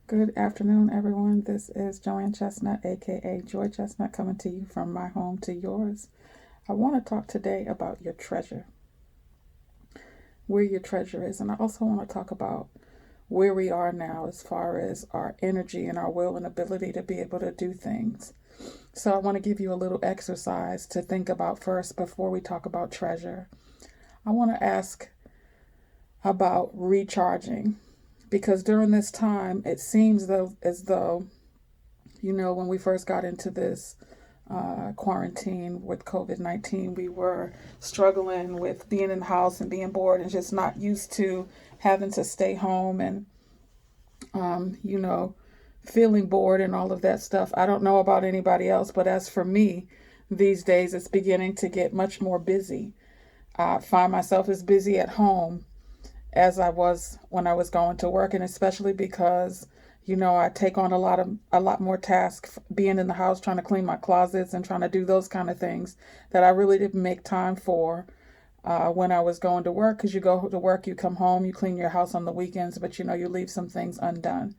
Good afternoon, everyone. This is Joanne Chestnut, aka Joy Chestnut, coming to you from my home to yours. I want to talk today about your treasure, where your treasure is, and I also want to talk about where we are now as far as our energy and our will and ability to be able to do things. So, I want to give you a little exercise to think about first before we talk about treasure. I want to ask about recharging because during this time, it seems as though when we first got into this quarantine with COVID-19, we were struggling with being in the house and being bored and just not used to having to stay home and, um, you know, feeling bored and all of that stuff. I don't know about anybody else, but as for me, these days it's beginning to get much more busy. I find myself as busy at home as I was when I was going to work, and especially because I take on a lot more tasks being in the house, trying to clean my closets and trying to do those kind of things that I really didn't make time for when I was going to work. Because you go to work, you come home, you clean your house on the weekends, but you leave some things undone.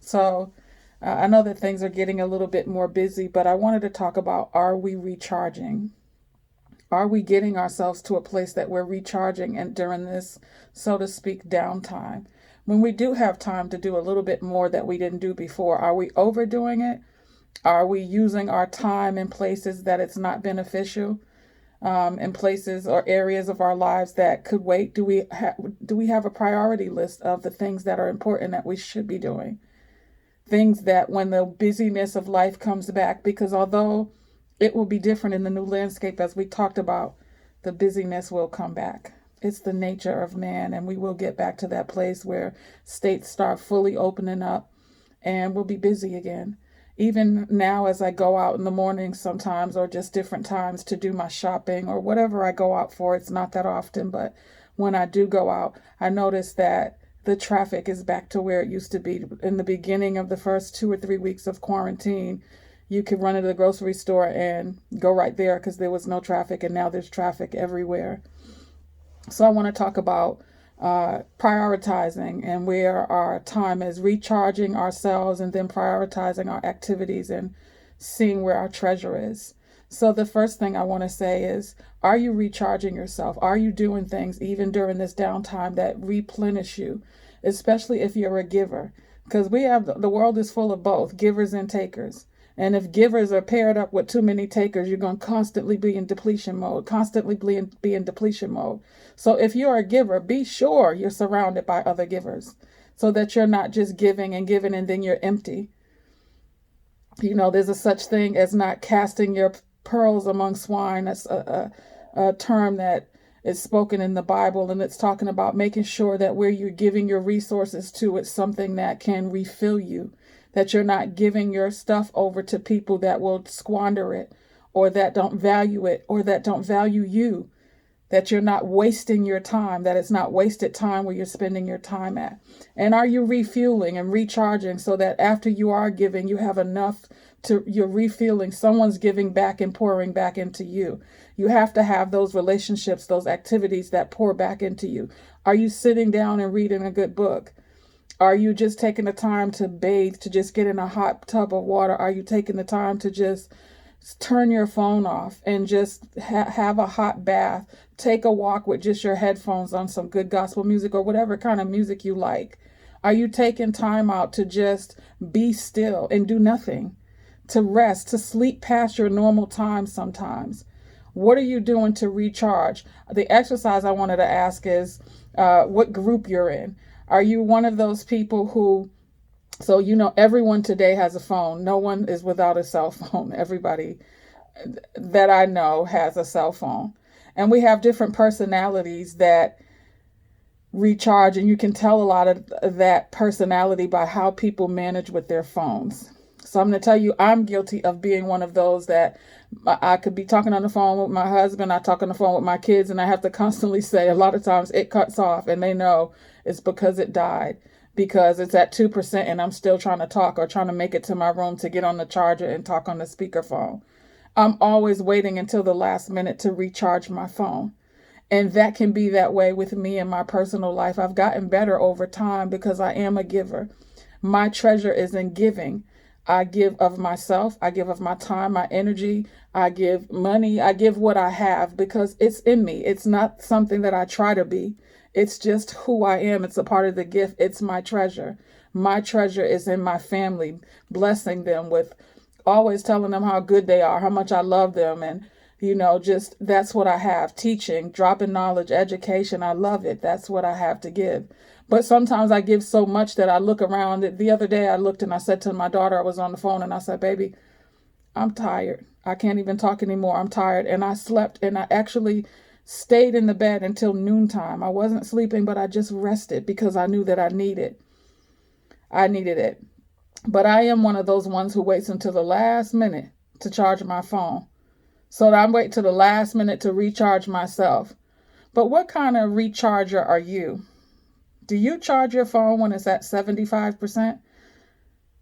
So I know that things are getting a little bit more busy, but I wanted to talk about, are we recharging? Are we getting ourselves to a place that we're recharging and during this, so to speak, downtime? When we do have time to do a little bit more that we didn't do before, are we overdoing it? Are we using our time in places that it's not beneficial? In places or areas of our lives that could wait? Do we have a priority list of the things that are important that we should be doing? Things that when the busyness of life comes back, because although it will be different in the new landscape as we talked about, the busyness will come back. It's the nature of man, and we will get back to that place where states start fully opening up and we'll be busy again. Even now, as I go out in the morning sometimes, or just different times to do my shopping or whatever I go out for, it's not that often, but when I do go out, I notice that the traffic is back to where it used to be. In the beginning of the first 2 or 3 weeks of quarantine, you could run into the grocery store and go right there because there was no traffic, and now there's traffic everywhere. So I want to talk about prioritizing and where our time is, recharging ourselves and then prioritizing our activities and seeing where our treasure is. So the first thing I want to say is, are you recharging yourself? Are you doing things even during this downtime that replenish you, especially if you're a giver? Because the world is full of both givers and takers. And if givers are paired up with too many takers, you're going to constantly be in depletion mode, constantly be in depletion mode. So if you're a giver, be sure you're surrounded by other givers so that you're not just giving and giving and then you're empty. There's a such thing as not casting your pearls among swine. That's a term that is spoken in the Bible, and it's talking about making sure that where you're giving your resources to, it's something that can refill you, that you're not giving your stuff over to people that will squander it or that don't value it or that don't value you, that you're not wasting your time, that it's not wasted time where you're spending your time at. And are you refueling and recharging so that after you are giving, you have enough to, you're refueling, someone's giving back and pouring back into you. You have to have those relationships, those activities that pour back into you. Are you sitting down and reading a good book? Are you just taking the time to bathe, to just get in a hot tub of water? Are you taking the time to just turn your phone off and just have a hot bath? Take a walk with just your headphones on, some good gospel music or whatever kind of music you like. Are you taking time out to just be still and do nothing, to rest, to sleep past your normal time sometimes? What are you doing to recharge? The exercise I wanted to ask is what group you're in. Are you one of those people who, so everyone today has a phone. No one is without a cell phone. Everybody that I know has a cell phone. And we have different personalities that recharge, and you can tell a lot of that personality by how people manage with their phones. So I'm going to tell you, I'm guilty of being one of those that I could be talking on the phone with my husband, I talk on the phone with my kids, and I have to constantly say, a lot of times it cuts off and they know it's because it died, because it's at 2% and I'm still trying to talk or trying to make it to my room to get on the charger and talk on the speakerphone. I'm always waiting until the last minute to recharge my phone. And that can be that way with me in my personal life. I've gotten better over time because I am a giver. My treasure is in giving. I give of myself. I give of my time, my energy. I give money. I give what I have because it's in me. It's not something that I try to be. It's just who I am. It's a part of the gift. It's my treasure. My treasure is in my family, blessing them with always telling them how good they are, how much I love them. And, just that's what I have. Teaching, dropping knowledge, education. I love it. That's what I have to give. But sometimes I give so much that I look around. The other day I looked and I said to my daughter, I was on the phone and I said, baby, I'm tired. I can't even talk anymore. I'm tired. And I slept and I actually stayed in the bed until noontime. I wasn't sleeping, but I just rested because I knew that I needed it. But I am one of those ones who waits until the last minute to charge my phone. So I wait till the last minute to recharge myself. But what kind of recharger are you? Do you charge your phone when it's at 75%?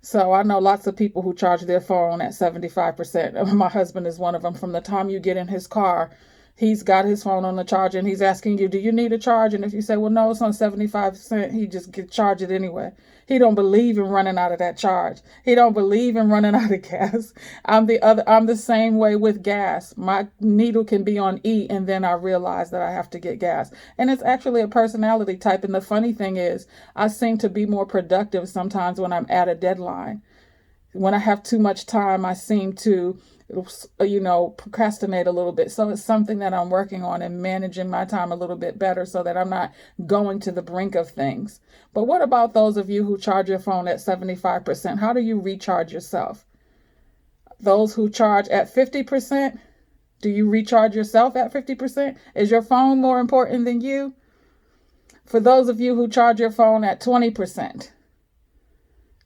So I know lots of people who charge their phone at 75%. My husband is one of them. From the time you get in his car, he's got his phone on the charger and he's asking you, do you need a charge? And if you say, well, no, it's on 75%, he just charge it anyway. He don't believe in running out of that charge. He don't believe in running out of gas. I'm the same way with gas. My needle can be on E and then I realize that I have to get gas. And it's actually a personality type. And the funny thing is, I seem to be more productive sometimes when I'm at a deadline. When I have too much time, I seem to procrastinate a little bit. So it's something that I'm working on and managing my time a little bit better so that I'm not going to the brink of things. But what about those of you who charge your phone at 75%? How do you recharge yourself? Those who charge at 50%, do you recharge yourself at 50%? Is your phone more important than you? For those of you who charge your phone at 20%,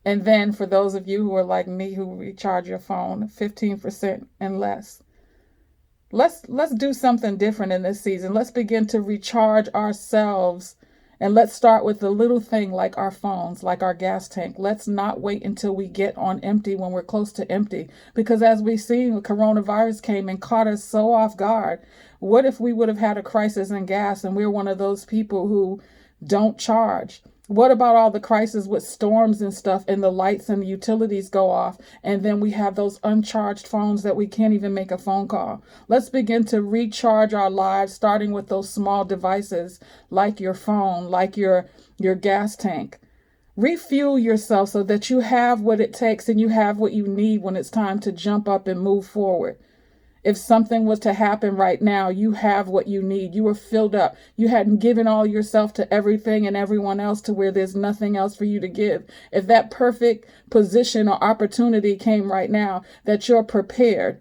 and then for those of you who are like me, who recharge your phone 15% and less, let's do something different in this season. Let's begin to recharge ourselves. And let's start with the little thing like our phones, like our gas tank. Let's not wait until we get on empty when we're close to empty. Because as we've seen, coronavirus came and caught us so off guard. What if we would have had a crisis in gas and we're one of those people who don't charge? What about all the crises with storms and stuff and the lights and the utilities go off and then we have those uncharged phones that we can't even make a phone call? Let's begin to recharge our lives, starting with those small devices like your phone, like your gas tank. Refuel yourself so that you have what it takes and you have what you need when it's time to jump up and move forward. If something was to happen right now, you have what you need. You were filled up. You hadn't given all yourself to everything and everyone else to where there's nothing else for you to give. If that perfect position or opportunity came right now, that you're prepared.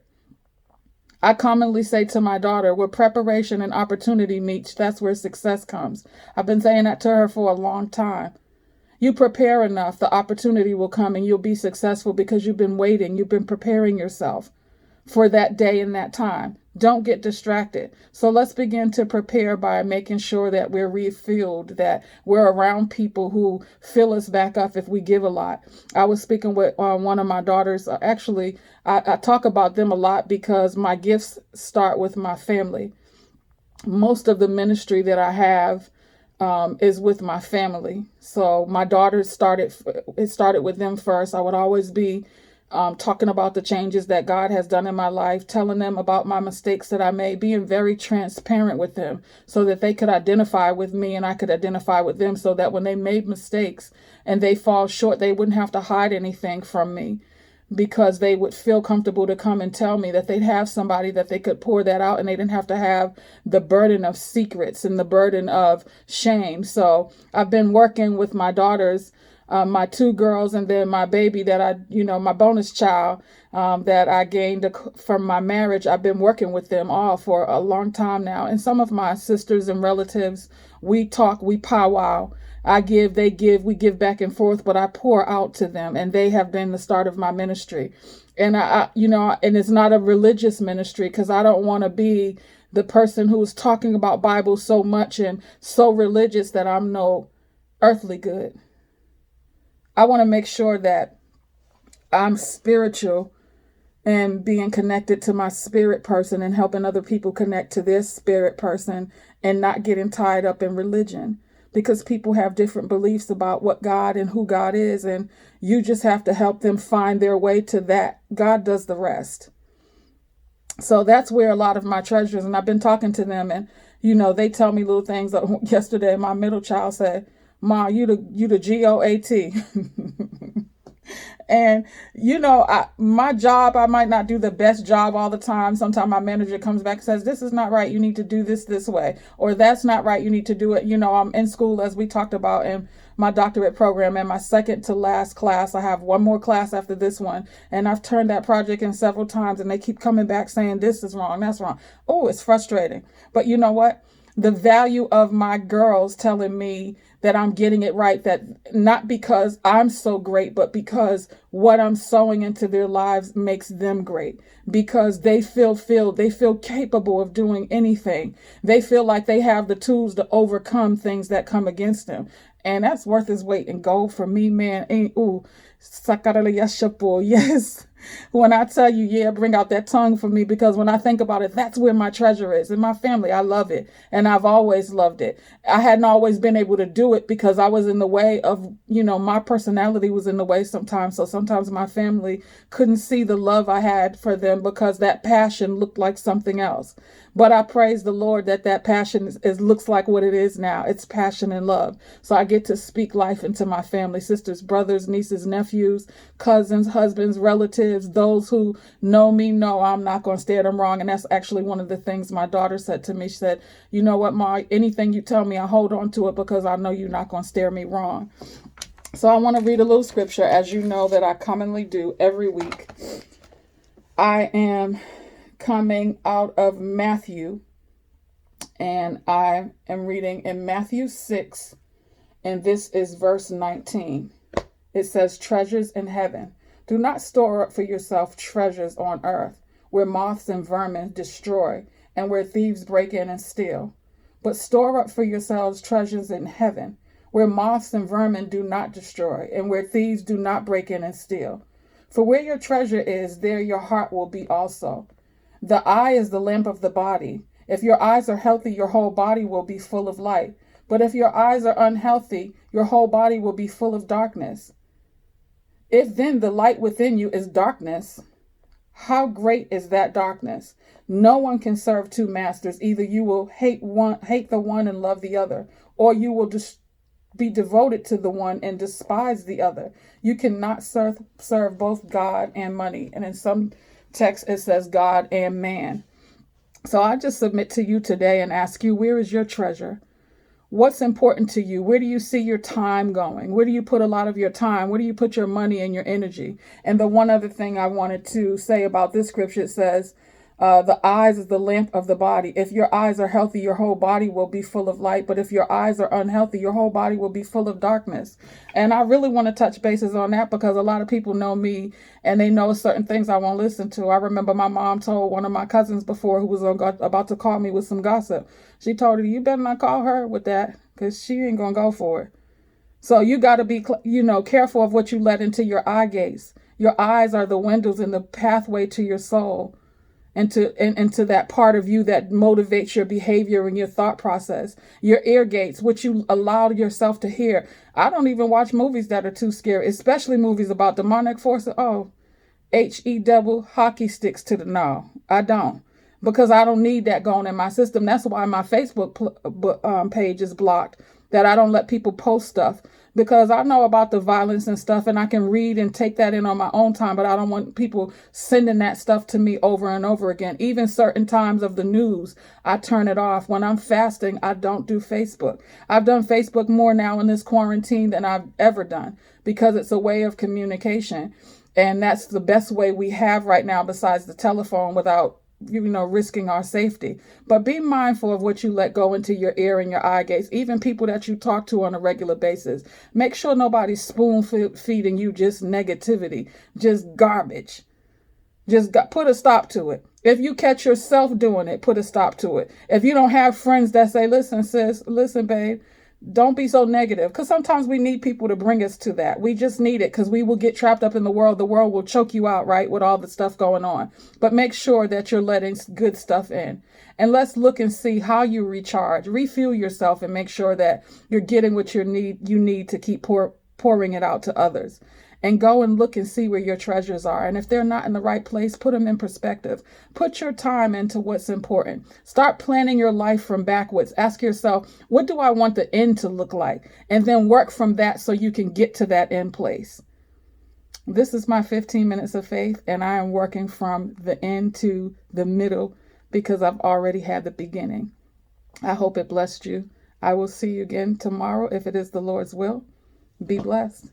I commonly say to my daughter, where preparation and opportunity meet, that's where success comes. I've been saying that to her for a long time. You prepare enough, the opportunity will come and you'll be successful because you've been waiting. You've been preparing yourself for that day and that time. Don't get distracted. So let's begin to prepare by making sure that we're refueled, that we're around people who fill us back up if we give a lot. I was speaking with one of my daughters. Actually, I talk about them a lot because my gifts start with my family. Most of the ministry that I have is with my family. So my daughters started with them first. I would always be talking about the changes that God has done in my life, telling them about my mistakes that I made, being very transparent with them so that they could identify with me and I could identify with them, so that when they made mistakes and they fall short, they wouldn't have to hide anything from me, because they would feel comfortable to come and tell me, that they'd have somebody that they could pour that out and they didn't have to have the burden of secrets and the burden of shame. So I've been working with my daughters, my two girls, and then my baby that my bonus child that I gained from my marriage. I've been working with them all for a long time now. And some of my sisters and relatives, we talk, we powwow. I give, they give, we give back and forth, but I pour out to them, and they have been the start of my ministry. And and it's not a religious ministry, because I don't want to be the person who's talking about Bible so much and so religious that I'm no earthly good. I want to make sure that I'm spiritual and being connected to my spirit person and helping other people connect to their spirit person and not getting tied up in religion. because people have different beliefs about what God and who God is. And you just have to help them find their way to that. God does the rest. So that's where a lot of my treasures, and I've been talking to them, and they tell me little things. Yesterday, my middle child said, "Ma, you the GOAT." And my job, I might not do the best job all the time. Sometimes my manager comes back and says, "This is not right. You need to do this way," or "That's not right. You need to do it." I'm in school, as we talked about, in my doctorate program, and my second to last class. I have one more class after this one, and I've turned that project in several times, and they keep coming back saying, "This is wrong. That's wrong." Oh, it's frustrating. But you know what? The value of my girls telling me that I'm getting it right, that not because I'm so great, but because what I'm sowing into their lives makes them great, because they feel capable of doing anything. They feel like they have the tools to overcome things that come against them. And that's worth its weight in gold for me, man. Yes. When I tell you, yeah, bring out that tongue for me, because when I think about it, that's where my treasure is. In my family, I love it. And I've always loved it. I hadn't always been able to do it because I was in the way of, my personality was in the way sometimes. So sometimes my family couldn't see the love I had for them because that passion looked like something else. But I praise the Lord that passion looks like what it is now. It's passion and love. So I get to speak life into my family, sisters, brothers, nieces, nephews, cousins, husbands, relatives. Those who know me know I'm not going to steer them wrong. And that's actually one of the things my daughter said to me. She said, "You know what, Ma, anything you tell me, I hold on to it because I know you're not going to steer me wrong." So I want to read a little scripture, as you know that I commonly do every week. I am coming out of Matthew, and I am reading in Matthew 6, and this is verse 19. It says, "Treasures in heaven. Do not store up for yourself treasures on earth, where moths and vermin destroy, and where thieves break in and steal. But store up for yourselves treasures in heaven, where moths and vermin do not destroy, and where thieves do not break in and steal. For where your treasure is, there your heart will be also. The eye is the lamp of the body. If your eyes are healthy, your whole body will be full of light. But if your eyes are unhealthy, your whole body will be full of darkness. If then the light within you is darkness, how great is that darkness? No one can serve two masters. Either you will hate the one and love the other, or you will be devoted to the one and despise the other. You cannot serve both God and money." And in some texts, it says God and man. So I just submit to you today and ask you, where is your treasure? What's important to you? Where do you see your time going? Where do you put a lot of your time? Where do you put your money and your energy? And the one other thing I wanted to say about this scripture, it says, the eyes is the lamp of the body. If your eyes are healthy, your whole body will be full of light. But if your eyes are unhealthy, your whole body will be full of darkness. And I really want to touch bases on that because a lot of people know me and they know certain things I won't listen to. I remember my mom told one of my cousins before, who was about to call me with some gossip. She told her, "You better not call her with that because she ain't going to go for it." So you got to be, careful of what you let into your eye gates. Your eyes are the windows and the pathway to your soul. Into that part of you that motivates your behavior and your thought process. Your ear gates, which you allow yourself to hear. I don't even watch movies that are too scary, especially movies about demonic forces. Oh, HE double hockey sticks to the no. I don't, because I don't need that going in my system. That's why my Facebook page is blocked, that I don't let people post stuff, because I know about the violence and stuff, and I can read and take that in on my own time, but I don't want people sending that stuff to me over and over again. Even certain times of the news, I turn it off. When I'm fasting, I don't do Facebook. I've done Facebook more now in this quarantine than I've ever done, because it's a way of communication. And that's the best way we have right now, besides the telephone, without risking our safety. But be mindful of what you let go into your ear and your eye gates, even people that you talk to on a regular basis. Make sure nobody's spoon feeding you just negativity, just garbage. Put a stop to it. If you catch yourself doing it, put a stop to it. If you don't have friends that say, "Listen, sis, listen, babe, Don't be so negative, because sometimes we need people to bring us to that. We just need it, because we will get trapped up in the world. The world will choke you out, right, with all the stuff going on. But make sure that you're letting good stuff in. And let's look and see how you recharge, refuel yourself, and make sure that you're getting what you need to keep pouring it out to others. And go and look and see where your treasures are. And if they're not in the right place, put them in perspective. Put your time into what's important. Start planning your life from backwards. Ask yourself, what do I want the end to look like? And then work from that so you can get to that end place. This is my 15 minutes of faith, and I am working from the end to the middle because I've already had the beginning. I hope it blessed you. I will see you again tomorrow if it is the Lord's will. Be blessed.